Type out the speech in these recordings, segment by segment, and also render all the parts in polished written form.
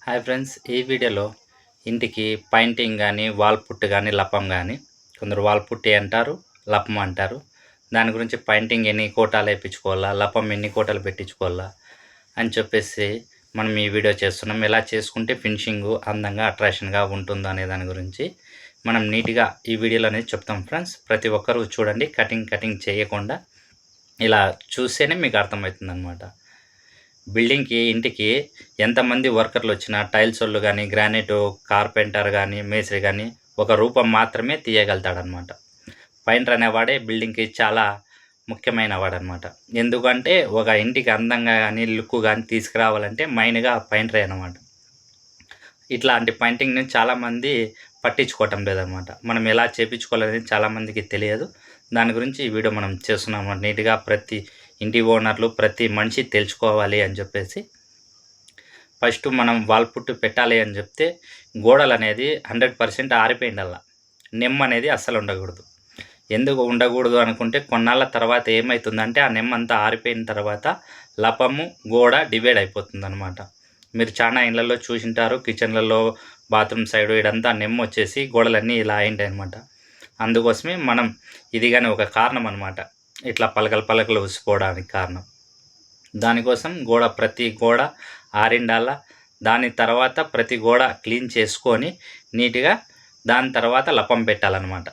Hi friends, ఈ వీడియోలో ఇంటికి పెయింటింగ్ కానీ వాల్ పుట్టు కానీ లపం కానీ కొందరు వాల్ పుట్టి అంటారు, లపం అంటారు. దాని గురించి పెయింటింగ్ ఎన్ని కోటాలు వేయించుకోవాలా, లపం ఎన్ని కోటాలు పెట్టించుకోవాలా అని చెప్పేసి మనం ఈ వీడియో చేస్తున్నాం. ఎలా చేసుకుంటే ఫినిషింగ్ అందంగా అట్రాక్షన్గా ఉంటుందో అనే దాని గురించి మనం నీట్గా ఈ వీడియోలో అనేది చెప్తాం ఫ్రెండ్స్. ప్రతి ఒక్కరూ చూడండి, కటింగ్ చేయకుండా ఇలా చూస్తేనే మీకు అర్థమవుతుంది అన్నమాట. బిల్డింగ్కి ఇంటికి ఎంతమంది వర్కర్లు వచ్చినా టైల్స్ వాళ్ళు కానీ, గ్రానైట్ కార్పెంటర్ కానీ, మేస్త్రి కానీ ఒక రూపం మాత్రమే తీయగలుగుతాడనమాట. పెయింటర్ అనేవాడే బిల్డింగ్కి చాలా ముఖ్యమైన వాడనమాట. ఎందుకంటే ఒక ఇంటికి అందంగా కానీ లుక్ కానీ తీసుకురావాలంటే మెయిన్గా పెయింటరే అనమాట. ఇట్లాంటి పెయింటింగ్ని చాలామంది పట్టించుకోవటం లేదనమాట. మనం ఎలా చేయించుకోవాలనేది చాలామందికి తెలియదు. దాని గురించి ఈ వీడియో మనం చేస్తున్నాము. నీట్గా ప్రతి ఇంటి ఓనర్లు ప్రతి మనిషి తెలుసుకోవాలి అని చెప్పేసి ఫస్ట్ మనం వాల్ పుట్టు పెట్టాలి అని చెప్తే గోడలు అనేది 100% ఆరిపోయిండల్లా. నెమ్మ అనేది అస్సలు ఉండకూడదు. ఎందుకు ఉండకూడదు అనుకుంటే కొన్నాళ్ళ తర్వాత ఏమవుతుందంటే ఆ నెమ్మ అంతా ఆరిపోయిన తర్వాత లపము గోడ డివైడ్ అయిపోతుంది అనమాట. మీరు చాలా ఇళ్లలో చూసింటారు, కిచెన్లలో బాత్రూమ్ సైడు ఇదంతా నెమ్మ వచ్చేసి గోడలన్నీ ఇలా అయింటాయి అనమాట. అందుకోసమే మనం ఇది కానీ ఒక కారణం అనమాట, ఇట్లా పలకలు ఉసిపోవడానికి కారణం. దానికోసం ప్రతి గోడ ఆరిండాల. దాని తర్వాత ప్రతి గోడ క్లీన్ చేసుకొని నీట్గా దాని తర్వాత లపం పెట్టాలన్నమాట.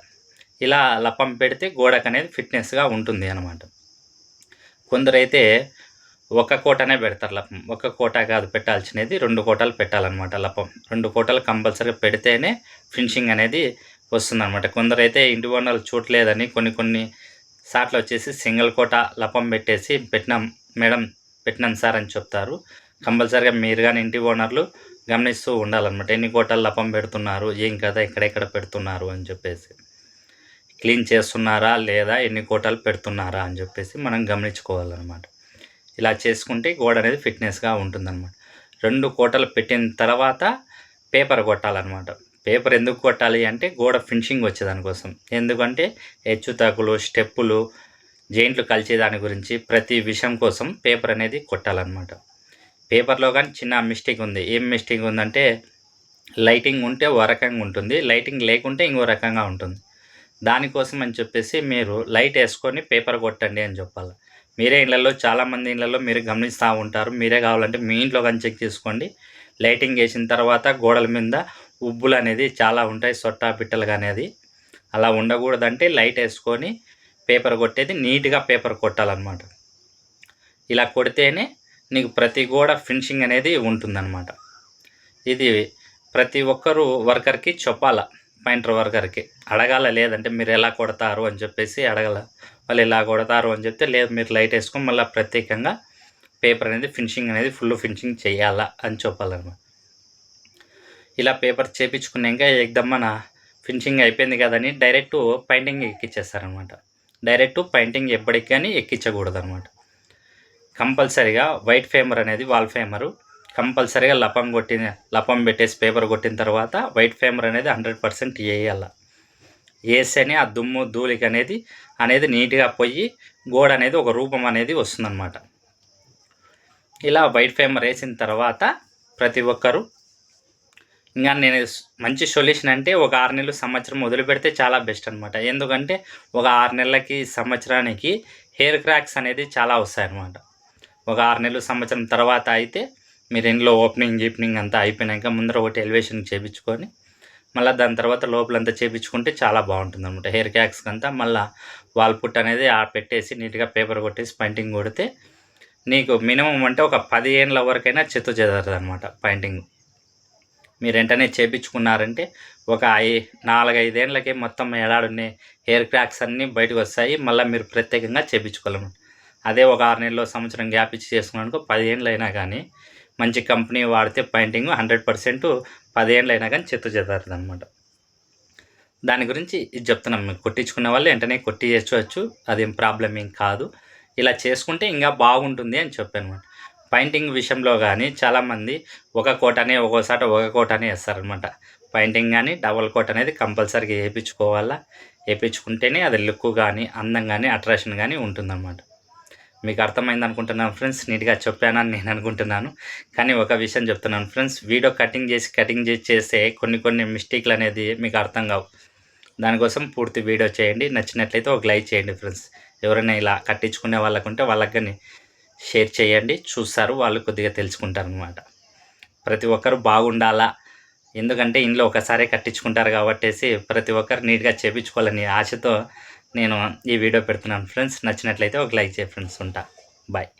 ఇలా లపం పెడితే గోడకు అనేది ఫిట్నెస్గా ఉంటుంది అనమాట. కొందరైతే ఒక కోటనే పెడతారు లపం. ఒక కోట కాదు పెట్టాల్సినది, 2 కోటలు పెట్టాలన్నమాట లపం. 2 కోటలు కంపల్సరీగా పెడితేనే ఫినిషింగ్ అనేది వస్తుందన్నమాట. కొందరైతే ఇంటి ఓనర్లు చూడలేదని కొన్ని సార్లు వచ్చేసి సింగిల్ కోట లపం పెట్టేసి పెట్టినాం సార్ అని చెప్తారు. కంపల్సరీగా మీరు కానీ ఇంటి ఓనర్లు గమనిస్తూ ఉండాలన్నమాట. ఎన్ని కోటలు లపం పెడుతున్నారు, ఏం కదా, ఎక్కడెక్కడ పెడుతున్నారు అని చెప్పేసి, క్లీన్ చేస్తున్నారా లేదా, ఎన్ని కోటలు పెడుతున్నారా అని చెప్పేసి మనం గమనించుకోవాలన్నమాట. ఇలా చేసుకుంటే గోడ అనేది ఫిట్నెస్గా ఉంటుందన్నమాట. 2 కోటలు పెట్టిన తర్వాత పేపర్ కొట్టాలన్నమాట. పేపర్ ఎందుకు కొట్టాలి అంటే గోడ ఫినిషింగ్ వచ్చేదానికోసం. ఎందుకంటే హెచ్చుతగ్గులు, స్టెప్పులు, జెయింట్లు కలిసే దాని గురించి ప్రతి విషయం కోసం పేపర్ అనేది కొట్టాలన్నమాట. పేపర్లో కానీ చిన్న మిస్టేక్ ఉంది. ఏం మిస్టేక్ ఉందంటే లైటింగ్ ఉంటే ఓ రకంగా ఉంటుంది, లైటింగ్ లేకుంటే ఇంకో రకంగా ఉంటుంది. దానికోసం అని చెప్పేసి మీరు లైట్ వేసుకొని పేపర్ కొట్టండి అని చెప్పాలి. మీరే ఇళ్లలో చాలామంది ఇళ్లలో మీరు గమనిస్తూ ఉంటారు. మీరే కావాలంటే మీ ఇంట్లో కానీ చెక్ చేసుకోండి. లైటింగ్ వేసిన తర్వాత గోడల మీద ఉబ్బులు అనేది చాలా ఉంటాయి, సొట్టా పిట్టలు అనేది. అలా ఉండకూడదంటే లైట్ వేసుకొని పేపర్ కొట్టేది నీట్గా పేపర్ కొట్టాలన్నమాట. ఇలా కొడితేనే నీకు ప్రతి గోడ ఫినిషింగ్ అనేది ఉంటుందన్నమాట. ఇది ప్రతి ఒక్కరు వర్కర్కి చెప్పాల, పెయింటర్ వర్కర్కి అడగాల. లేదంటే మీరు ఎలా కొడతారు అని చెప్పేసి అడగాల. వాళ్ళు ఎలా కొడతారు అని చెప్తే లేదు మీరు లైట్ వేసుకొని మళ్ళీ ప్రత్యేకంగా పేపర్ అనేది ఫినిషింగ్ అనేది ఫుల్ ఫినిషింగ్ చేయాలా అని చెప్పాలన్నమాట. ఇలా పేపర్ చేయించుకున్నాక ఎగ్దమ్మన ఫినిషింగ్ అయిపోయింది కదని డైరెక్ట్ పెయింటింగ్ ఎక్కించేస్తారనమాట. డైరెక్ట్ పెయింటింగ్ ఎప్పటికి కానీ ఎక్కించకూడదు అనమాట. కంపల్సరీగా వైట్ ఫేమర్ అనేది వాల్ ఫేమరు కంపల్సరీగా లపం పెట్టేసి పేపర్ కొట్టిన తర్వాత వైట్ ఫేమర్ అనేది 100% వేయాల. వేస్తేనే ఆ దుమ్ము ధూళికి అనేది నీట్గా పోయి గోడ అనేది ఒక రూపం అనేది వస్తుందన్నమాట. ఇలా వైట్ ఫేమర్ వేసిన తర్వాత ప్రతి ఒక్కరు ఇంకా నేను మంచి సొల్యూషన్ అంటే ఒక 6 నెలలు సంవత్సరం వదిలిపెడితే చాలా బెస్ట్ అనమాట. ఎందుకంటే ఒక 6 నెలలకి సంవత్సరానికి హెయిర్ క్రాక్స్ అనేది చాలా వస్తాయన్నమాట. ఒక 6 నెలలు సంవత్సరం తర్వాత అయితే మీరు ఇంట్లో ఓపెనింగ్ అంతా అయిపోయినాక ముందర ఒకటి ఎలివేషన్ చేయించుకొని మళ్ళీ దాని తర్వాత లోపలంతా చేయించుకుంటే చాలా బాగుంటుంది అనమాట. హెయిర్ క్రాక్స్కి అంతా మళ్ళీ వాల్ పుట్ అనేది పెట్టేసి నీట్గా పేపర్ కొట్టేసి పెయింటింగ్ కొడితే నీకు మినిమం అంటే ఒక 10 ఏళ్ళ వరకైనా చెత్త చెదరదు అనమాట. పెయింటింగ్ మీరు వెంటనే చేయించుకున్నారంటే ఒక 4-5 ఏళ్ళకే మొత్తం ఎలాడున్నాయి హెయిర్ క్రాక్స్ అన్నీ బయటకు వస్తాయి. మళ్ళీ మీరు ప్రత్యేకంగా చేయించుకోవాలన్నమాట. అదే ఒక 6 నెలలు సంవత్సరం గ్యాప్ ఇచ్చి చేసుకున్నానుకో 10 ఏళ్ళు అయినా కానీ మంచి కంపెనీ వాడితే పెయింటింగ్ 100% 10 ఏళ్ళు అయినా కానీ చెత్త చెదరదు అనమాట. దాని గురించి ఇది చెప్తున్నాం. మీకు కొట్టించుకునే వాళ్ళు వెంటనే కొట్టించవచ్చు, అదేం ప్రాబ్లం ఏం కాదు. ఇలా చేసుకుంటే ఇంకా బాగుంటుంది అని చెప్పాను. పెయింటింగ్ విషయంలో కానీ చాలామంది ఒక కోటనే ఒక్కోసారి ఒక కోటనే వేస్తారనమాట. పెయింటింగ్ కానీ డబల్ కోట్ అనేది కంపల్సరీగా వేయించుకోవాలా. వేయించుకుంటేనే అది లుక్ కానీ అందం కానీ అట్రాక్షన్ కానీ ఉంటుందన్నమాట. మీకు అర్థమైంది అనుకుంటున్నాను ఫ్రెండ్స్. నీట్గా చెప్పానని నేను అనుకుంటున్నాను. కానీ ఒక విషయం చెప్తున్నాను ఫ్రెండ్స్, వీడియో కటింగ్ చేసి చేస్తే కొన్ని మిస్టేక్లు అనేది మీకు అర్థం కావు. దానికోసం పూర్తి వీడియో చేయండి. నచ్చినట్లయితే ఒక లైక్ చేయండి ఫ్రెండ్స్. ఎవరైనా ఇలా కట్టించుకునే వాళ్ళకుంటే వాళ్ళకి కానీ షేర్ చేయండి. చూస్తారు, వాళ్ళు కొద్దిగా తెలుసుకుంటారనమాట. ప్రతి ఒక్కరు బాగుండాలా, ఎందుకంటే ఇంట్లో ఒకసారి కట్టించుకుంటారు కాబట్టేసి ప్రతి ఒక్కరు నీట్గా చేయించుకోవాలని ఆశతో నేను ఈ వీడియో పెడుతున్నాను ఫ్రెండ్స్. నచ్చినట్లయితే ఒక లైక్ చేయండి ఫ్రెండ్స్. ఉంటా, బాయ్.